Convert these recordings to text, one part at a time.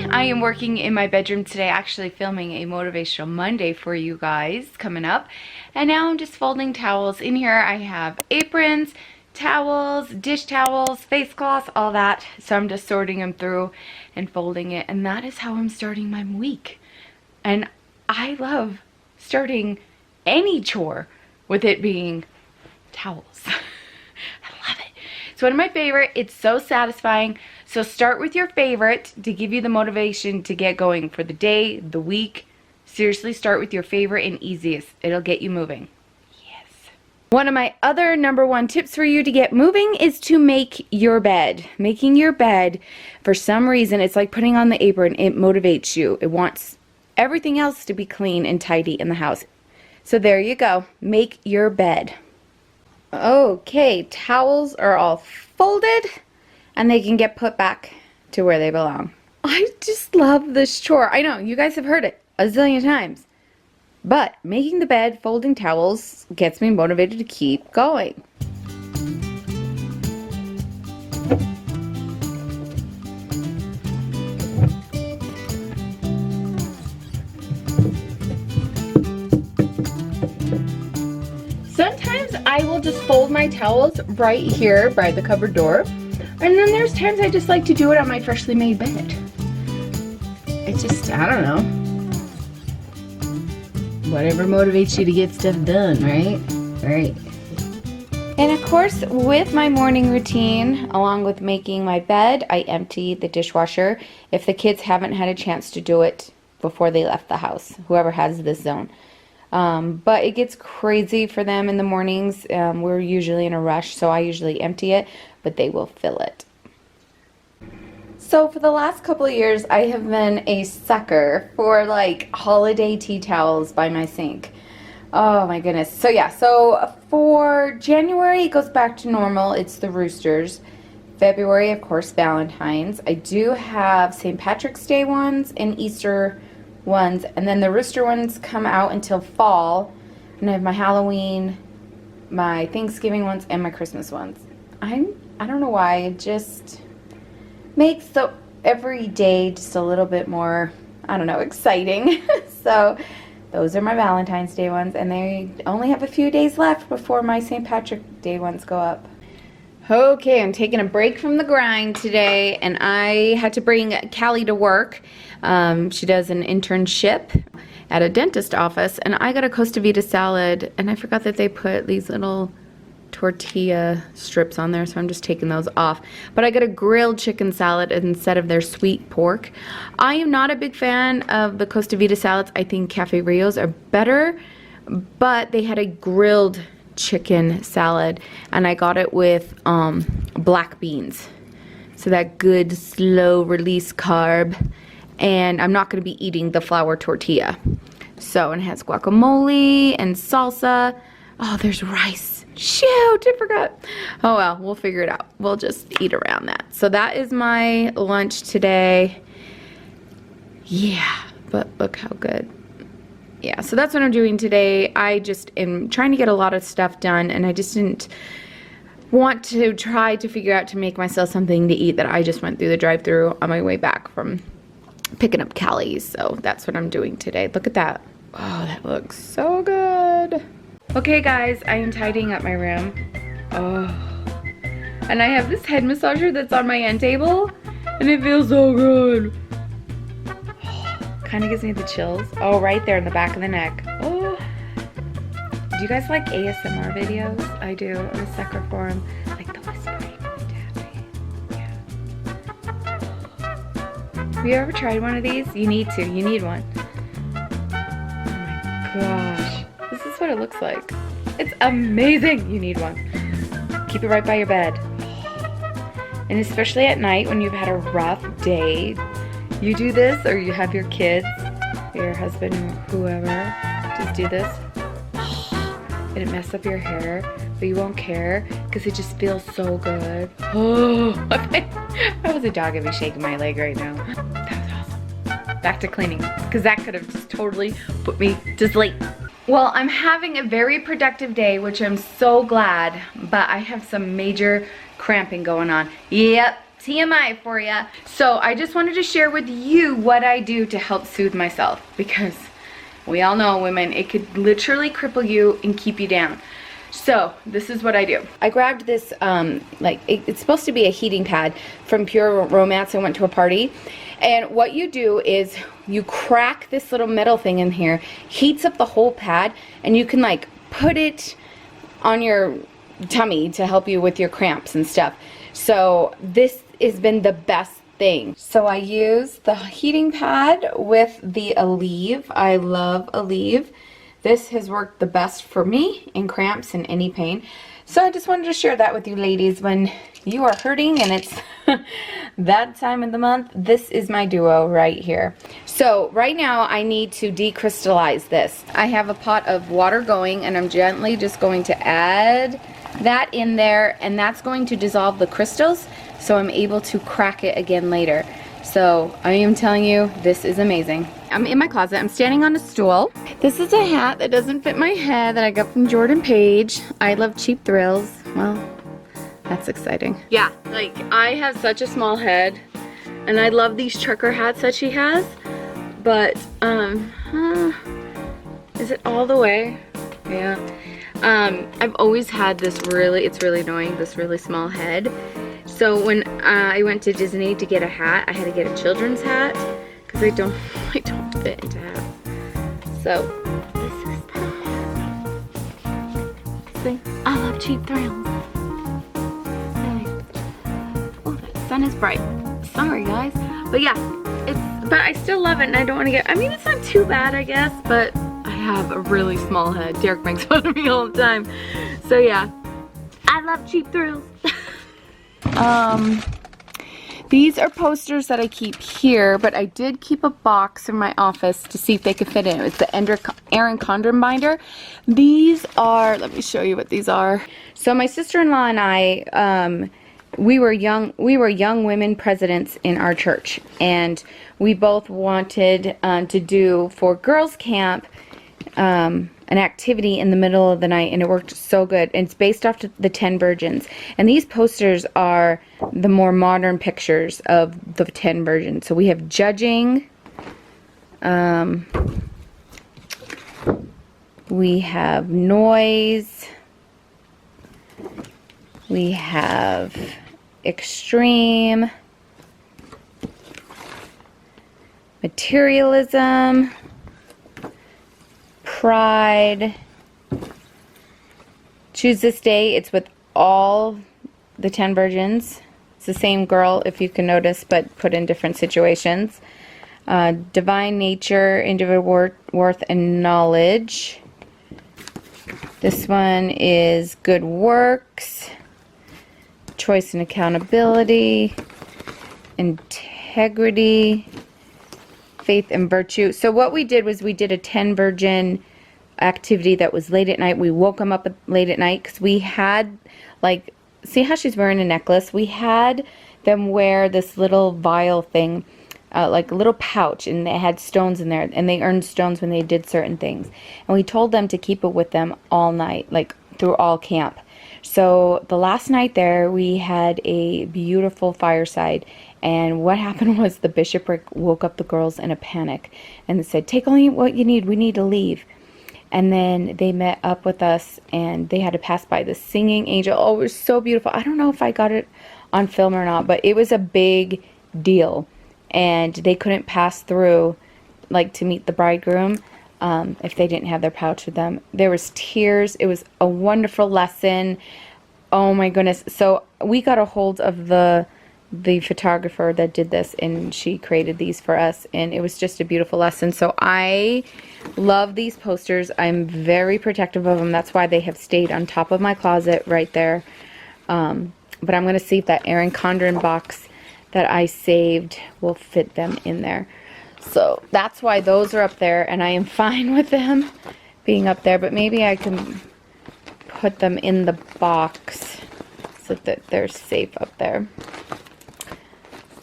I am working in my bedroom today, actually filming a Motivational Monday for you guys coming up. And now I'm just folding towels. In here I have aprons, towels, dish towels, face cloths, all that. So I'm just sorting them through and folding it. And that is how I'm starting my week. And I love starting any chore with it being towels. I love it. It's one of my favorite. It's so satisfying. So start with your favorite to give you the motivation to get going for the day, the week. Seriously, start with your favorite and easiest. It'll get you moving. Yes. One of my other #1 tips for you to get moving is to make your bed. Making your bed, for some reason, it's like putting on the apron. It motivates you. It wants everything else to be clean and tidy in the house. So there you go. Make your bed. Okay, towels are all folded and they can get put back to where they belong. I just love this chore. I know, you guys have heard it a zillion times. But making the bed, folding towels, gets me motivated to keep going. Sometimes I will just fold my towels right here by the cupboard door. And then there's times I just like to do it on my freshly made bed. It's just, I don't know. Whatever motivates you to get stuff done, right? Right. And of course, with my morning routine, along with making my bed, I empty the dishwasher if the kids haven't had a chance to do it before they left the house, whoever has this zone. But it gets crazy for them in the mornings. We're usually in a rush, so I usually empty it, but they will fill it. So for the last couple of years, I have been a sucker for like holiday tea towels by my sink. Oh my goodness. So yeah, so for January, it goes back to normal. It's the roosters. February, of course, Valentine's. I do have St. Patrick's Day ones and Easter ones, and then the rooster ones come out until fall, and I have my Halloween, my Thanksgiving ones, and my Christmas ones. I don't know why, it just makes the every day just a little bit more, I don't know, exciting. So those are my Valentine's Day ones, and they only have a few days left before my St. Patrick's Day ones go up. Okay, I'm taking a break from the grind today, and I had to bring Callie to work. She does an internship at a dentist office, and I got a Costa Vida salad, and I forgot that they put these little tortilla strips on there, so I'm just taking those off. But I got a grilled chicken salad instead of their sweet pork. I am not a big fan of the Costa Vida salads. I think Cafe Rio's are better, but they had a grilled chicken salad, and I got it with black beans, so that good slow release carb, and I'm not going to be eating the flour tortilla. So it has guacamole and salsa. Oh, there's rice. Shoot, I forgot. Oh well, we'll figure it out. We'll just eat around that. So that is my lunch today. Yeah, but look how good. Yeah, so that's what I'm doing today. I just am trying to get a lot of stuff done, and I just didn't want to try to figure out to make myself something to eat that I just went through the drive-thru on my way back from picking up Callie's. So that's what I'm doing today. Look at that. Oh, that looks so good. Okay guys, I am tidying up my room. Oh, and I have this head massager that's on my end table, and it feels so good. Kind of gives me the chills. Oh, right there in the back of the neck. Oh. Do you guys like ASMR videos? I do. I'm a sucker for them. Like the whispering, the tapping. Yeah. Have you ever tried one of these? You need to. You need one. Oh my gosh. This is what it looks like. It's amazing. You need one. Keep it right by your bed. And especially at night when you've had a rough day, you do this, or you have your kids, your husband, whoever, just do this. And it messes up your hair, but you won't care because it just feels so good. Oh, if I was a dog, I'd be shaking my leg right now. That was awesome. Back to cleaning, because that could have just totally put me to sleep. Well, I'm having a very productive day, which I'm so glad, but I have some major cramping going on. Yep, TMI for you. So I just wanted to share with you what I do to help soothe myself, because we all know, women, it could literally cripple you and keep you down. So this is what I do. I grabbed this, it's supposed to be a heating pad from Pure Romance. I went to a party. And what you do is you crack this little metal thing in here, heats up the whole pad, and you can like put it on your tummy to help you with your cramps and stuff. So this has been the best thing. So I use the heating pad with the Aleve. I love Aleve. This has worked the best for me in cramps and any pain. So I just wanted to share that with you ladies. When you are hurting and it's that time of the month, this is my duo right here. So right now I need to decrystallize this. I have a pot of water going, and I'm gently just going to add that in there, and that's going to dissolve the crystals, so I'm able to crack it again later. So I am telling you, this is amazing. I'm in my closet. I'm standing on a stool. This is a hat that doesn't fit my head that I got from Jordan Page. I love cheap thrills. Well, that's exciting. Yeah, like I have such a small head, and I love these trucker hats that she has, but is it all the way? Yeah. I've always had this it's really annoying, this really small head. So when I went to Disney to get a hat, I had to get a children's hat because I don't fit into hats. So this is the hat. See, I love cheap thrills. Oh, the sun is bright. Sorry guys, but yeah, but I still love it, and I don't want to get. I mean, it's not too bad, I guess, but I have a really small head. Derek makes fun of me all the time. So yeah, I love cheap thrills. These are posters that I keep here, but I did keep a box in my office to see if they could fit in. It's the Erin Condren binder. These are, let me show you what these are. So my sister-in-law and I, we were young women presidents in our church, and we both wanted to do for girls camp an activity in the middle of the night, and it worked so good. And it's based off the 10 Virgins, and these posters are the more modern pictures of the 10 Virgins. So we have judging, we have noise, we have extreme, materialism, pride, choose this day. It's with all the 10 virgins. It's the same girl, if you can notice, but put in different situations. Divine nature, individual worth and knowledge. This one is good works, choice and accountability, integrity, faith and virtue. So what we did was we did a 10 virgin activity that was late at night. We woke them up late at night because we had, like, see how she's wearing a necklace? We had them wear this little vial thing, like a little pouch, and it had stones in there, and they earned stones when they did certain things. And we told them to keep it with them all night, like through all camp. So the last night there, we had a beautiful fireside, and what happened was the bishopric woke up the girls in a panic and said, take only what you need, we need to leave. And then they met up with us, and they had to pass by the singing angel. Oh, it was so beautiful. I don't know if I got it on film or not, but it was a big deal, and they couldn't pass through, like, to meet the bridegroom if they didn't have their pouch with them. There was tears. It was a wonderful lesson. Oh my goodness. So we got a hold of the photographer that did this, and she created these for us, and it was just a beautiful lesson. So I love these posters. I'm very protective of them. That's why they have stayed on top of my closet right there. But I'm going to see if that Erin Condren box that I saved will fit them in there. So that's why those are up there, and I am fine with them being up there, but maybe I can put them in the box so that they're safe up there.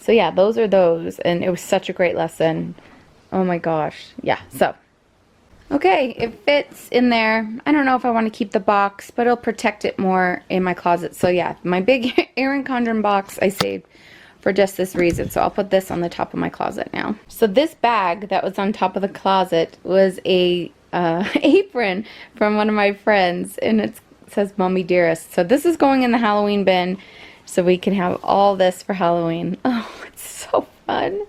So yeah, those are those, and it was such a great lesson. Oh my gosh. Yeah, so. Okay, it fits in there. I don't know if I want to keep the box, but it'll protect it more in my closet. So yeah, my big Erin Condren box I saved for just this reason. So I'll put this on the top of my closet now. So this bag that was on top of the closet was a apron from one of my friends, and it says Mommy Dearest. So this is going in the Halloween bin so we can have all this for Halloween. Oh, it's so fun.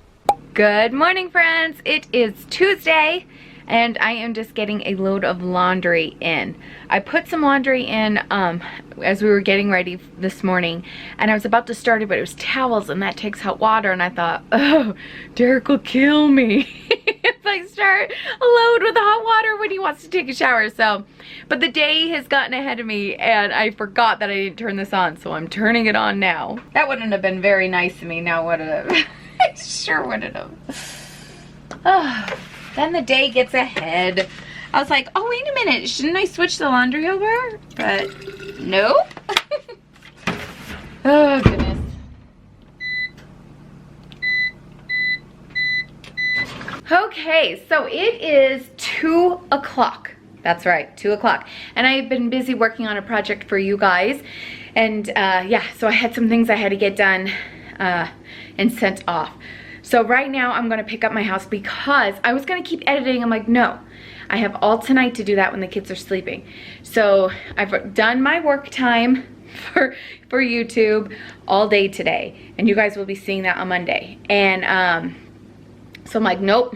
Good morning, friends. It is Tuesday, and I am just getting a load of laundry in. I put some laundry in as we were getting ready this morning, and I was about to start it, but it was towels, and that takes hot water, and I thought, oh, Derek will kill me if I start a load with hot water when he wants to take a shower. So, but the day has gotten ahead of me, and I forgot that I didn't turn this on, so I'm turning it on now. That wouldn't have been very nice of me, now would it? I sure wouldn't have. Oh. Then the day gets ahead. I was like, oh, wait a minute, shouldn't I switch the laundry over? But nope. Oh, goodness. Okay, so it is 2 o'clock. That's right, 2 o'clock. And I've been busy working on a project for you guys. And yeah, so I had some things I had to get done and sent off. So right now I'm gonna pick up my house because I was gonna keep editing. I'm like, no, I have all tonight to do that when the kids are sleeping. So I've done my work time for YouTube all day today, and you guys will be seeing that on Monday. And so I'm like, nope,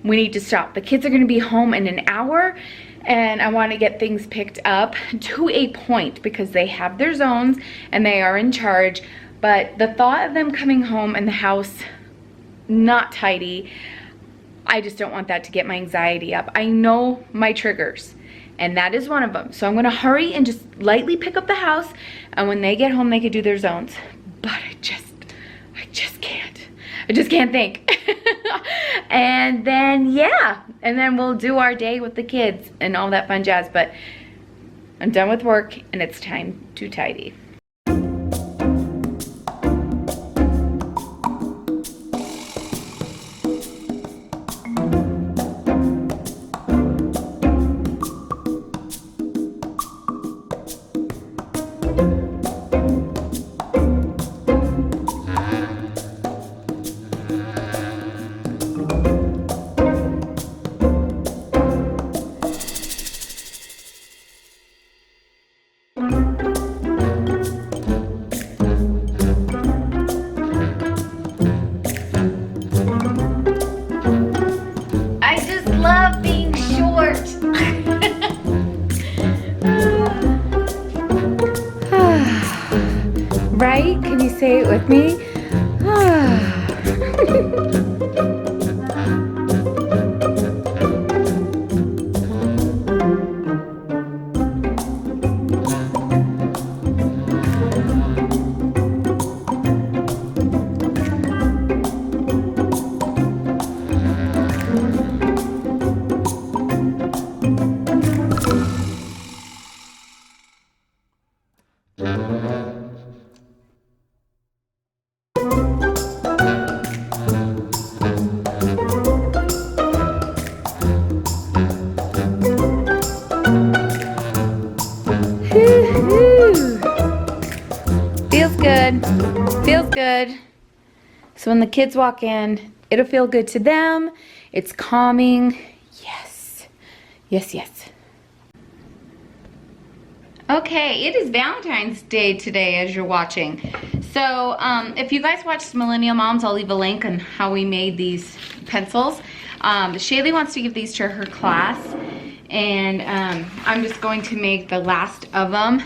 we need to stop. The kids are gonna be home in an hour, and I wanna get things picked up to a point because they have their zones and they are in charge. But the thought of them coming home and the house not tidy, I just don't want that to get my anxiety up. I know my triggers, and that is one of them. So I'm gonna hurry and just lightly pick up the house, and when they get home they can do their zones. But I just can't think. And then yeah, and then we'll do our day with the kids and all that fun jazz. But I'm done with work and it's time to tidy. Love being short. Right? Can you say it with me? Feels good. Feels good. So when the kids walk in, it'll feel good to them. It's calming. Yes. Yes, yes. Okay, it is Valentine's Day today as you're watching. So if you guys watched Millennial Moms, I'll leave a link on how we made these pencils. Shaylee wants to give these to her class, and I'm just going to make the last of them,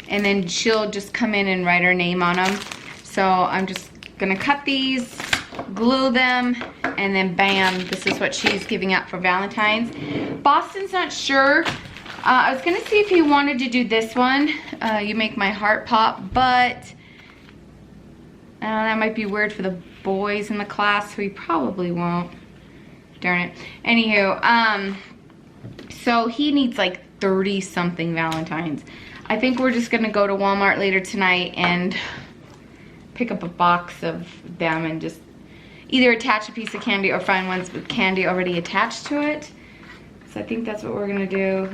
and then she'll just come in and write her name on them. So I'm just gonna cut these, glue them, and then bam, this is what she's giving out for Valentine's. Boston's not sure. I was gonna see if he wanted to do this one, You Make My Heart Pop, but that might be weird for the boys in the class, so he probably won't. Darn it. Anywho, so he needs like 30 something Valentines. I think we're just gonna go to Walmart later tonight and pick up a box of them and just either attach a piece of candy or find ones with candy already attached to it. So I think that's what we're gonna do.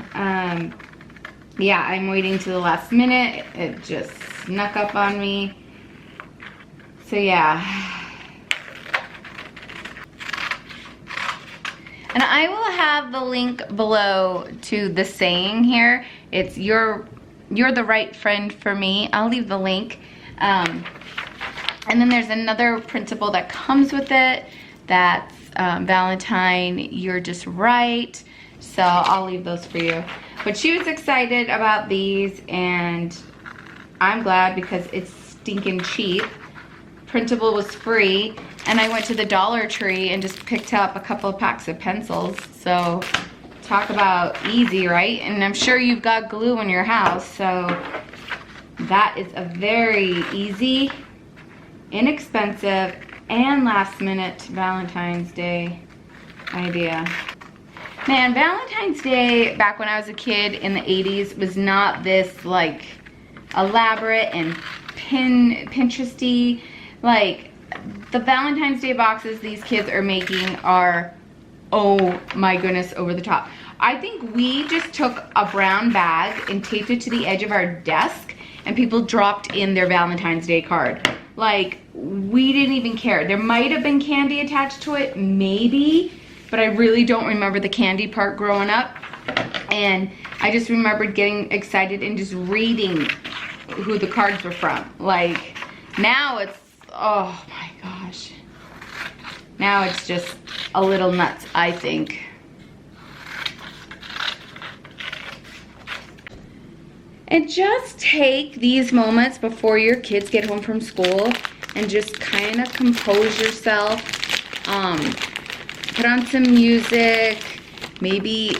Yeah, I'm waiting to the last minute. It just snuck up on me. So yeah. And I will have the link below to the saying here. It's you're the right friend for me. I'll leave the link. And then there's another principle that comes with it. That's Valentine, you're just right. So I'll leave those for you. But she was excited about these, and I'm glad because it's stinking cheap. Printable was free, and I went to the Dollar Tree and just picked up a couple of packs of pencils. So talk about easy, right? And I'm sure you've got glue in your house, so that is a very easy, inexpensive, and last minute Valentine's Day idea. Man, Valentine's Day back when I was a kid in the 80s was not this like elaborate and Pinteresty. Like, the Valentine's Day boxes these kids are making are, oh my goodness, over the top. I think we just took a brown bag and taped it to the edge of our desk, and people dropped in their Valentine's Day card. Like, we didn't even care. There might have been candy attached to it, maybe, but I really don't remember the candy part growing up. And I just remembered getting excited and just reading who the cards were from. Like, now it's, oh my gosh. Now it's just a little nuts, I think. And just take these moments before your kids get home from school and just kind of compose yourself. Put on some music, maybe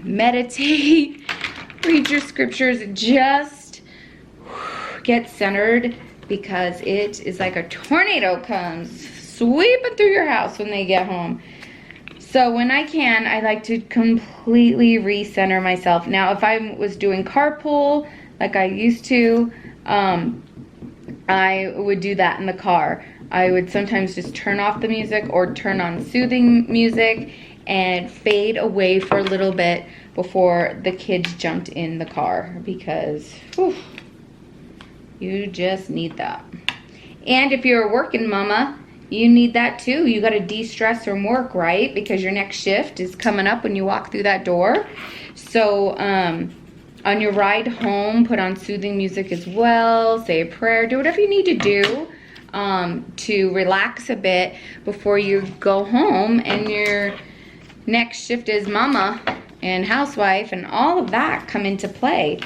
meditate, read your scriptures, just get centered, because it is like a tornado comes sweeping through your house when they get home. So when I can, I like to completely recenter myself. Now, if I was doing carpool like I used to, I would do that in the car. I would sometimes just turn off the music or turn on soothing music and fade away for a little bit before the kids jumped in the car, because whew, you just need that. And if you're a working mama, you need that too. You got to de-stress from work, right? Because your next shift is coming up when you walk through that door. So on your ride home, put on soothing music as well. Say a prayer. Do whatever you need to do to relax a bit before you go home and your next shift as mama and housewife and all of that come into play.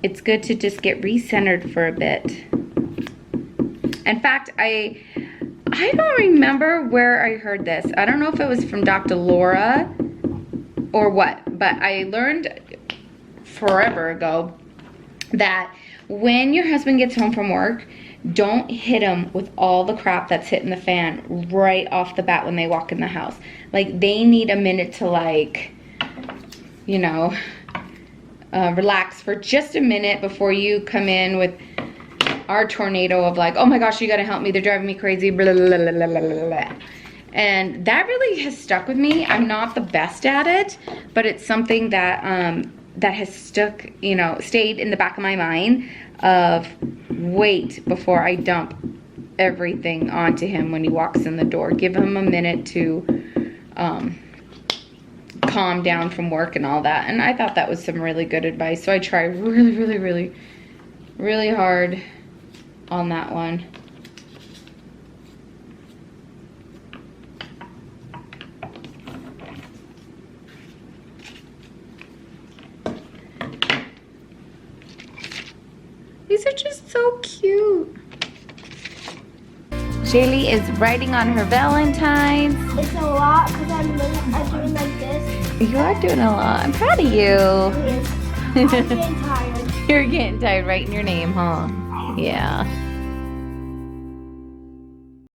It's good to just get recentered for a bit. In fact, I don't remember where I heard this. I don't know if it was from Dr. Laura or what, but I learned forever ago that when your husband gets home from work, don't hit him with all the crap that's hitting the fan right off the bat when they walk in the house. Like, they need a minute to, like, you know, relax for just a minute before you come in with our tornado of like, oh my gosh, you gotta help me, they're driving me crazy, blah, blah, blah, blah, blah, blah. And that really has stuck with me. I'm not the best at it, but it's something that that has stuck, you know, stayed in the back of my mind of wait before I dump everything onto him when he walks in the door. Give him a minute to calm down from work and all that. And I thought that was some really good advice. So I try really hard on that one. These are just so cute. Shaylee is writing on her Valentine's. It's a lot because I'm doing like this. You are doing a lot. I'm proud of you. Yes. I'm getting tired. You're getting tired writing your name, huh? Yeah.